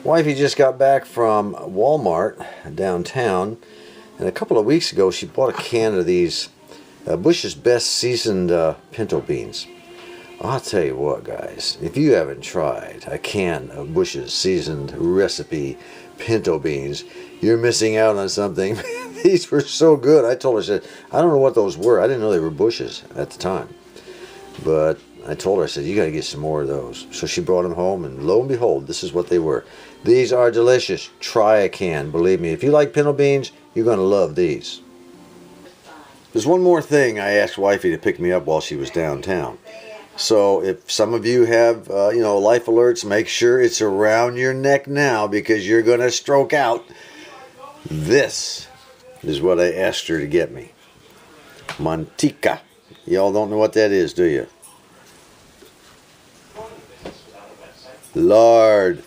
Wifey just got back from Walmart downtown, and a couple of weeks ago she bought a can of these Bush's Best Seasoned Pinto Beans. I'll tell you what, guys, if you haven't tried a can of Bush's Seasoned Recipe Pinto Beans, you're missing out on something. These were so good. I told her, I said, I don't know what those were. I didn't know they were Bush's at the time. But I told her, I said, you got to get some more of those. So she brought them home, and lo and behold, this is what they were. These are delicious. Try a can. Believe me, if you like pinto beans, you're going to love these. There's one more thing I asked Wifey to pick me up while she was downtown. So if some of you have, life alerts, make sure it's around your neck now because you're going to stroke out. This is what I asked her to get me. Manteca. Y'all don't know what that is, do you? Lard.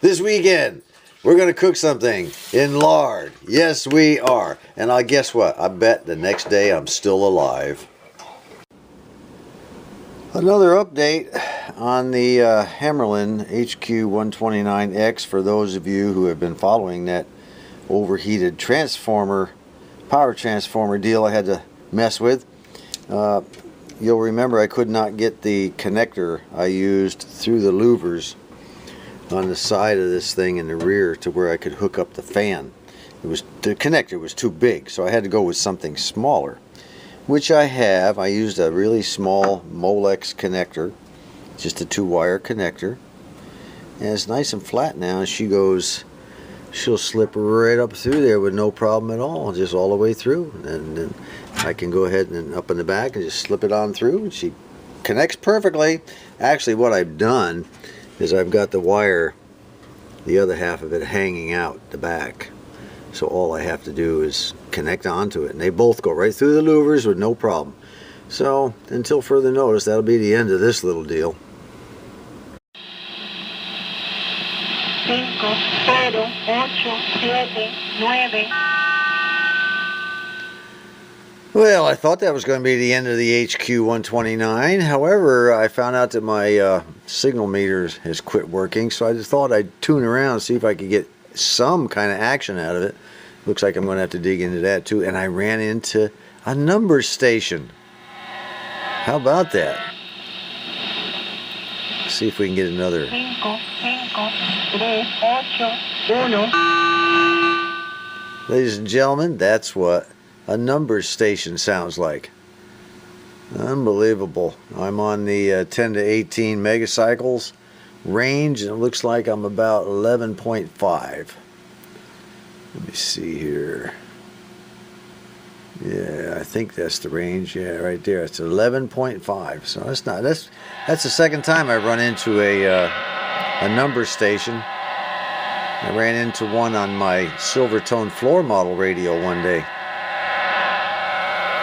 This weekend, we're going to cook something in lard. Yes, we are. And I guess what? I bet the next day I'm still alive. Another update on the Hammerlin HQ129X for those of you who have been following that overheated power transformer deal I had to mess with. You'll remember I could not get the connector I used through the louvers on the side of this thing in the rear to where I could hook up the fan. The connector was too big, so I had to go with something smaller, which I have. I used a really small Molex connector, just a 2-wire connector, and it's nice and flat now. And she'll slip right up through there with no problem at all, just all the way through, and then I can go ahead and up in the back and just slip it on through, and she connects perfectly. Actually, what I've done is I've got the wire, the other half of it, hanging out the back. So all I have to do is connect onto it, and they both go right through the louvers with no problem. So until further notice, that'll be the end of this little deal. 5, 0, 8, 7, 9. Well, I thought that was going to be the end of the HQ129. However, I found out that my signal meter has quit working, so I just thought I'd tune around and see if I could get some kind of action out of it. Looks like I'm going to have to dig into that too. And I ran into a number station. How about that? Let's see if we can get another. 5, 3, 8, 1. Ladies and gentlemen, that's what a number station sounds like. Unbelievable. I'm on the 10 to 18 megacycles range, and it looks like I'm about 11.5. Let me see here. Yeah, I think that's the range. Yeah, right there. It's 11.5. So that's the second time I've run into a number station. I ran into one on my Silvertone floor model radio one day.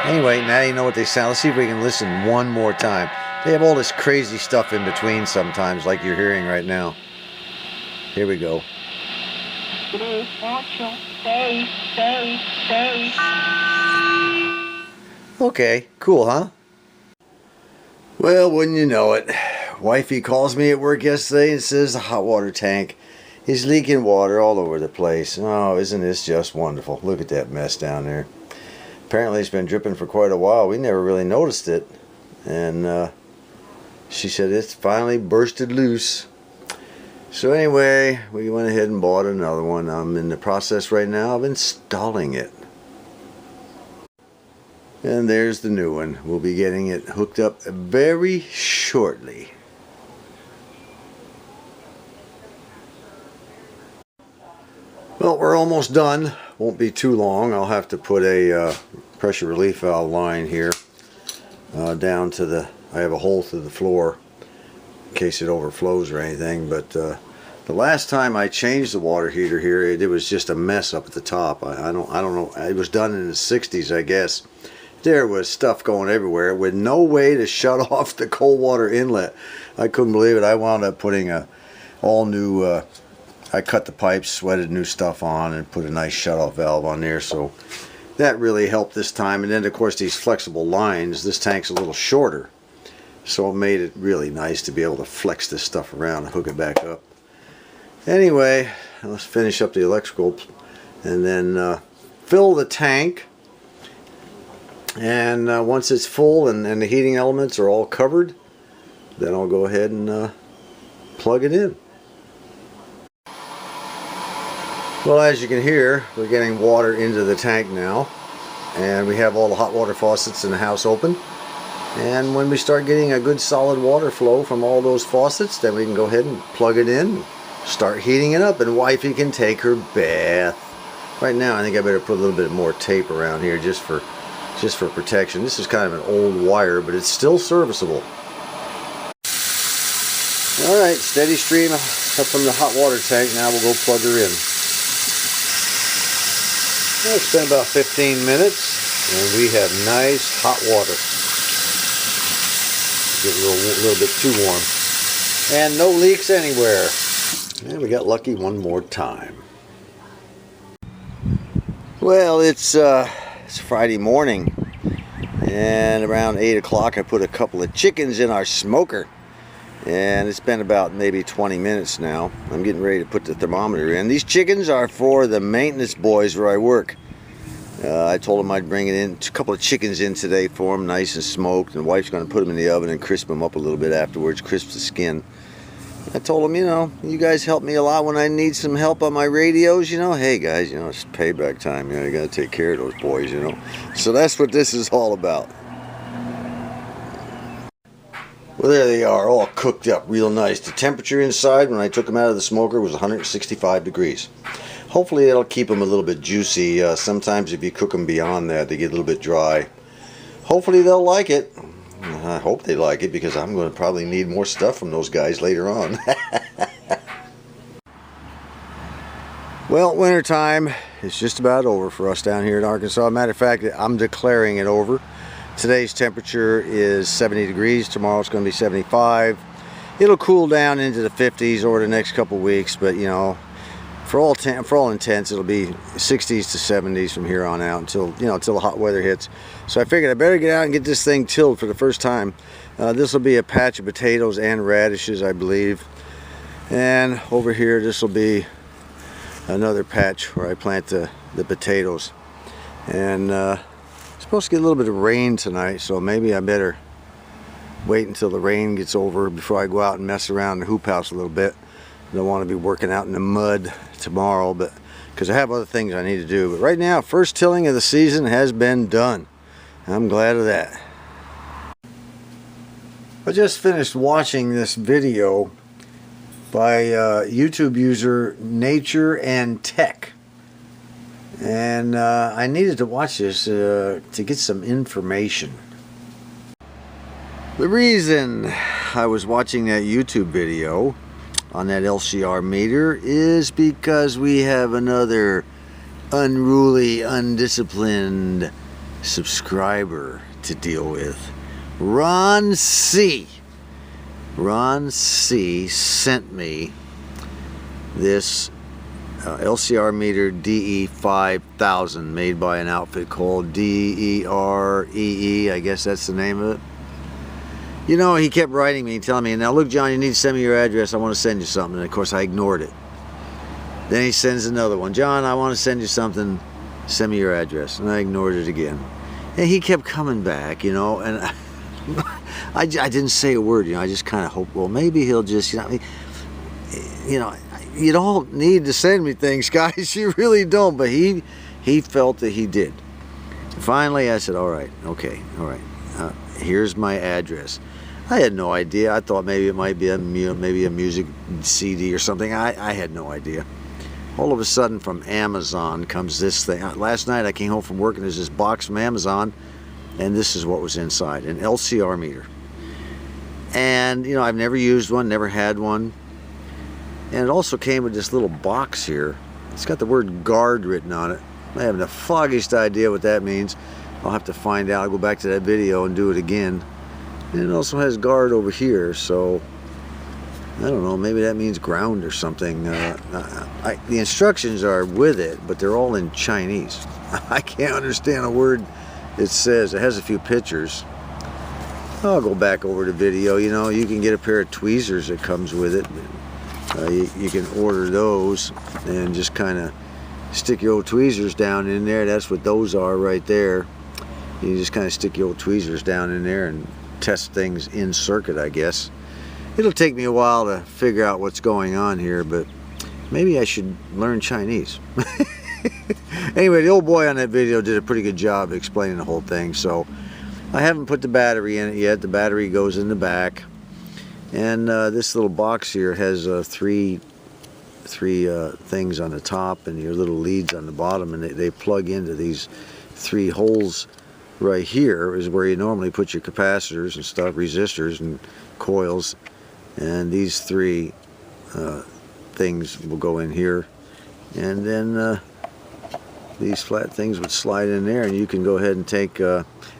Anyway, now you know what they sound. Let's see if we can listen one more time. They have all this crazy stuff in between sometimes, like you're hearing right now. Here we go. 3, 8, 6, 6, 6. Okay, cool, huh? Well, wouldn't you know it, Wifey calls me at work yesterday and says the hot water tank is leaking water all over the place. Oh, isn't this just wonderful? Look at that mess down there. Apparently it's been dripping for quite a while. We never really noticed it. And she said it's finally bursted loose. So anyway, we went ahead and bought another one. I'm in the process right now of installing it. And there's the new one. We'll be getting it hooked up very shortly. Well, we're almost done. Won't be too long. I'll have to put a pressure relief valve line here down to the, I have a hole through the floor in case it overflows or anything, but the last time I changed the water heater here, it was just a mess up at the top. I don't know, it was done in the 60s, I guess. There was stuff going everywhere with no way to shut off the cold water inlet. I couldn't believe it. I wound up putting a all new I cut the pipes, sweated new stuff on, and put a nice shutoff valve on there, so that really helped this time. And then of course these flexible lines, this tank's a little shorter, so it made it really nice to be able to flex this stuff around and hook it back up. Anyway, let's finish up the electrical and then fill the tank. And once it's full and the heating elements are all covered, then I'll go ahead and plug it in. Well, as you can hear, we're getting water into the tank now, and we have all the hot water faucets in the house open. And when we start getting a good solid water flow from all those faucets, then we can go ahead and plug it in, start heating it up, and wifey can take her bath. Right now I think I better put a little bit more tape around here just for protection. This is kind of an old wire, but it's still serviceable. Alright, steady stream up from the hot water tank. Now we'll go plug her in. Well, it's been about 15 minutes and we have nice hot water. Get a little bit too warm. And no leaks anywhere. And we got lucky one more time. Well, it's Friday morning, and around 8 o'clock I put a couple of chickens in our smoker, and it's been about maybe 20 minutes now. I'm getting ready to put the thermometer in. These chickens are for the maintenance boys where I work. I told them I'd bring it in, a couple of chickens in today for them, nice and smoked, and the wife's going to put them in the oven and crisp them up a little bit afterwards, crisp the skin. I told them, you know, you guys help me a lot when I need some help on my radios, you know. Hey guys, you know, it's payback time, you know, you got to take care of those boys, you know. So that's what this is all about. Well, there they are, all cooked up real nice. The temperature inside when I took them out of the smoker was 165 degrees. Hopefully it'll keep them a little bit juicy. Sometimes if you cook them beyond that, they get a little bit dry. Hopefully they'll like it. I hope they like it, because I'm going to probably need more stuff from those guys later on. Well, wintertime is just about over for us down here in Arkansas. Matter of fact, I'm declaring it over. Today's temperature is 70 degrees. Tomorrow it's going to be 75. It'll cool down into the 50s over the next couple weeks, but you know, for all intents, it'll be 60s to 70s from here on out until the hot weather hits. So I figured I better get out and get this thing tilled for the first time. This will be a patch of potatoes and radishes, I believe. And over here, this will be another patch where I plant the potatoes. And it's supposed to get a little bit of rain tonight, so maybe I better wait until the rain gets over before I go out and mess around in the hoop house a little bit. I don't want to be working out in the mud tomorrow, but because I have other things I need to do. But right now, first tilling of the season has been done. I'm glad of that. I just finished watching this video by YouTube user NatureAndTech, and I needed to watch this to get some information. The reason I was watching that YouTube video on that LCR meter is because we have another unruly, undisciplined subscriber to deal with. Ron C. Ron C. sent me this LCR meter DE5000 made by an outfit called DEREE. I guess that's the name of it. You know, he kept writing me and telling me, now look John, you need to send me your address, I want to send you something. And of course I ignored it. Then he sends another one, John, I want to send you something, send me your address. And I ignored it again. And he kept coming back, you know, and I didn't say a word, you know, I just kind of hoped, well, maybe he'll just, you know, you don't need to send me things, guys, you really don't. But he felt that he did. Finally I said, all right, okay, all right, here's my address. I had no idea. I thought maybe it might be a music CD or something. I had no idea. All of a sudden from Amazon comes this thing. Last night I came home from work and there's this box from Amazon, and this is what was inside, an LCR meter. And you know, I've never used one, never had one. And it also came with this little box here. It's got the word guard written on it. I have the foggiest idea what that means. I'll have to find out. I'll go back to that video and do it again. And it also has guard over here, so I don't know, maybe that means ground or something. The instructions are with it, but they're all in Chinese. I can't understand a word it says. It has a few pictures. I'll go back over the video. You know, you can get a pair of tweezers that comes with it. You can order those and just kind of stick your old tweezers down in there. That's what those are right there. You just kind of stick your old tweezers down in there and test things in circuit, I guess. It'll take me a while to figure out what's going on here, but maybe I should learn Chinese. Anyway, the old boy on that video did a pretty good job explaining the whole thing. So I haven't put the battery in it yet. The battery goes in the back, and this little box here has three things on the top and your little leads on the bottom, and they plug into these 3 holes. Right here is where you normally put your capacitors and stuff, resistors and coils, and these 3 things will go in here, and then these flat things would slide in there, and you can go ahead and take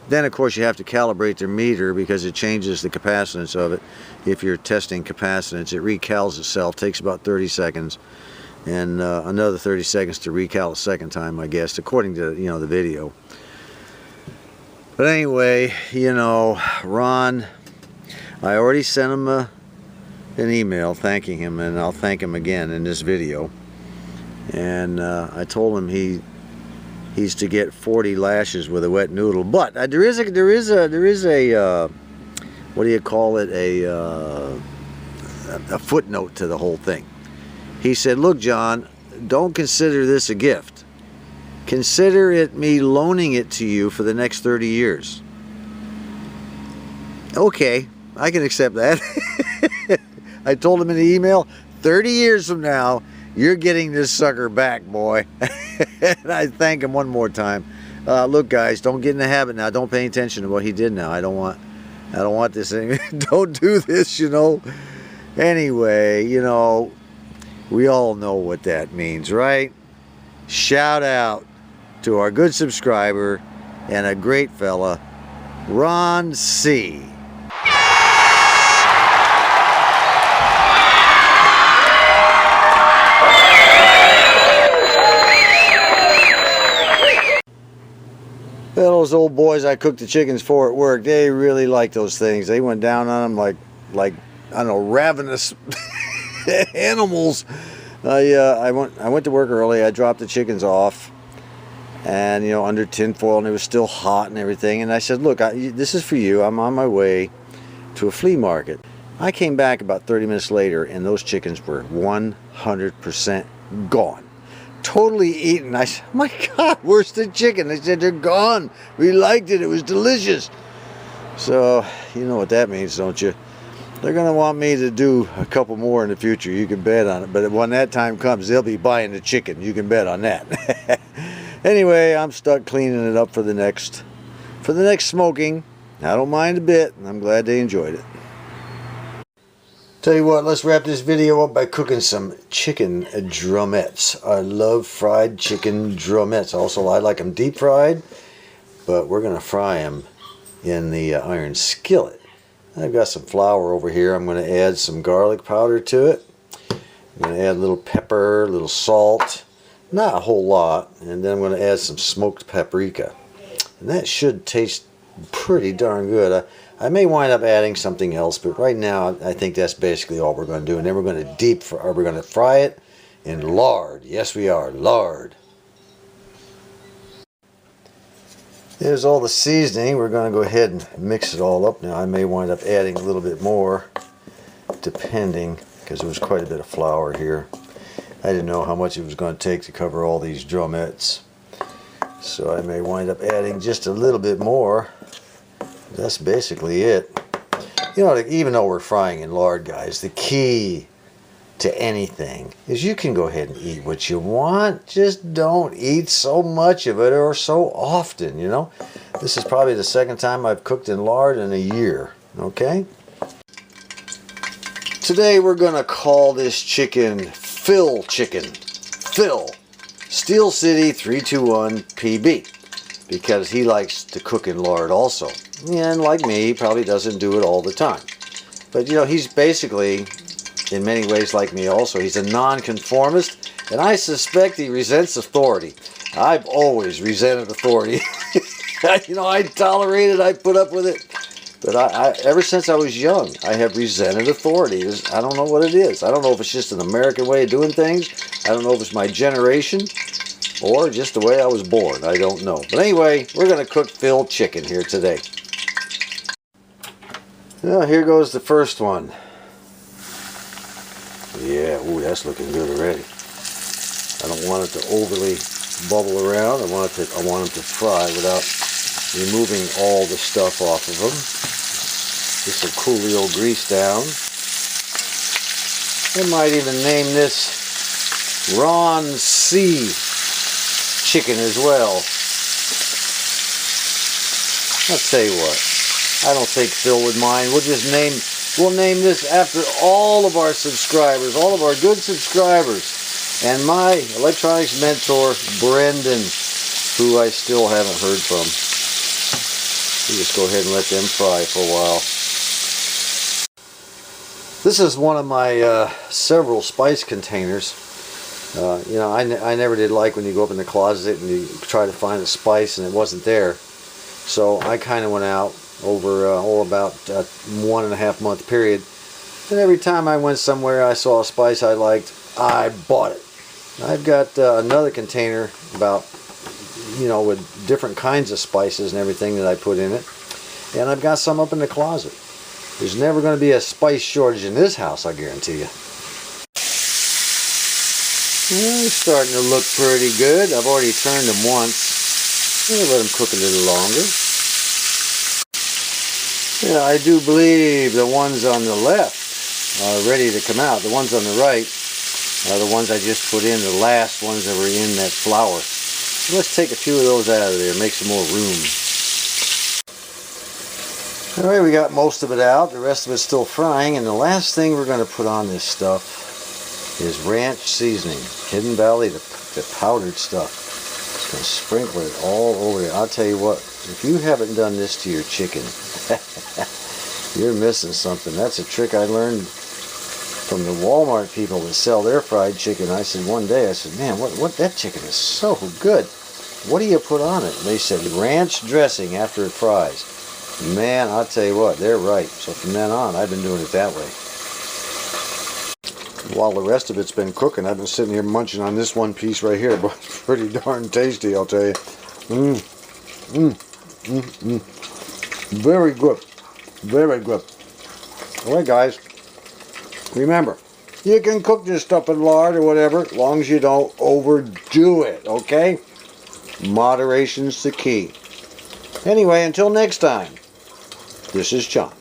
then of course you have to calibrate the meter because it changes the capacitance of it. If you're testing capacitance, it recals itself, takes about 30 seconds, and another 30 seconds to recal a second time, I guess, according to the video. But anyway, Ron, I already sent him an email thanking him, and I'll thank him again in this video. And I told him he's to get 40 lashes with a wet noodle. But there is a what do you call it? A footnote to the whole thing. He said, "Look, John, don't consider this a gift. Consider it me loaning it to you for the next 30 years. Okay, I can accept that. I told him in the email, 30 years from now, you're getting this sucker back, boy. And I thank him one more time. Look, guys, don't get in the habit now. Don't pay attention to what he did now. I don't want this thing. Don't do this, Anyway, we all know what that means, right? Shout out to our good subscriber and a great fella, Ron C. Well, those old boys I cooked the chickens for at work, they really like those things. They went down on them like I don't know, ravenous animals. I went to work early. I dropped the chickens off, and under tinfoil, and it was still hot and everything. And I said, "Look, this is for you. I'm on my way to a flea market." I came back about 30 minutes later, and those chickens were 100% gone, totally eaten. I said, "My God, where's the chicken?" They said, "They're gone. We liked it. It was delicious." So you know what that means, don't you? They're going to want me to do a couple more in the future. You can bet on it. But when that time comes, they'll be buying the chicken. You can bet on that. Anyway, I'm stuck cleaning it up for the next smoking. I don't mind a bit. I'm glad they enjoyed it. Tell you what, let's wrap this video up by cooking some chicken drumettes. I love fried chicken drumettes. Also, I like them deep fried, but we're going to fry them in the iron skillet. I've got some flour over here. I'm going to add some garlic powder to it. I'm going to add a little pepper, a little salt, not a whole lot, and then I'm going to add some smoked paprika. And that should taste pretty darn good. I may wind up adding something else, but right now I think that's basically all we're going to do. And then we're going to fry it in lard. Yes, we are, lard. There's all the seasoning. We're going to go ahead and mix it all up now. I may wind up adding a little bit more, depending, because there was quite a bit of flour here. I didn't know how much it was going to take to cover all these drumettes, so I may wind up adding just a little bit more. That's basically it. Even though we're frying in lard, guys, the key to anything is you can go ahead and eat what you want. Just don't eat so much of it or so often, This is probably the second time I've cooked in lard in a year, okay? Today we're going to call this chicken Phil Chicken. Phil. Steel City 321 PB. Because he likes to cook in lard also. And like me, he probably doesn't do it all the time. But he's basically, in many ways like me also, he's a nonconformist, and I suspect he resents authority. I've always resented authority. I tolerate it, I put up with it, But ever since I was young, I have resented authority. I don't know what it is. I don't know if it's just an American way of doing things. I don't know if it's my generation or just the way I was born. I don't know. But anyway, we're going to cook filled chicken here today. Well, here goes the first one. Yeah, ooh, that's looking good already. I don't want it to overly bubble around. I want them to fry without removing all the stuff off of them. This will cool the old grease down. I might even name this Ron C. chicken as well. I'll tell you what, I don't think Phil would mind. We'll name this after all of our subscribers, all of our good subscribers, and my electronics mentor, Brendan, who I still haven't heard from. We'll just go ahead and let them fry for a while. This is one of my several spice containers. You know, I never did like when you go up in the closet and you try to find a spice and it wasn't there. So I kind of went out over about a 1.5 month period. And every time I went somewhere I saw a spice I liked, I bought it. I've got another container about, you know, with different kinds of spices and everything that I put in it. And I've got some up in the closet. There's never going to be a spice shortage in this house, I guarantee you. Well, it's starting to look pretty good. I've already turned them once. I'll let them cook a little longer. Yeah, I do believe the ones on the left are ready to come out. The ones on the right are the ones I just put in, the last ones that were in that flour. So let's take a few of those out of there, make some more room. Alright, we got most of it out. The rest of it's still frying. And the last thing we're going to put on this stuff is ranch seasoning. Hidden Valley, the powdered stuff. Just going to sprinkle it all over it. I'll tell you what, if you haven't done this to your chicken, you're missing something. That's a trick I learned from the Walmart people that sell their fried chicken. I said one day, I said, man, what that chicken is so good. What do you put on it? And they said ranch dressing after it fries. Man, I'll tell you what, they're right. So from then on, I've been doing it that way. While the rest of it's been cooking, I've been sitting here munching on this one piece right here, but it's pretty darn tasty, I'll tell you. Very good. Very good. Alright guys, remember, you can cook this stuff in lard or whatever, as long as you don't overdo it, okay? Moderation's the key. Anyway, until next time, this is John.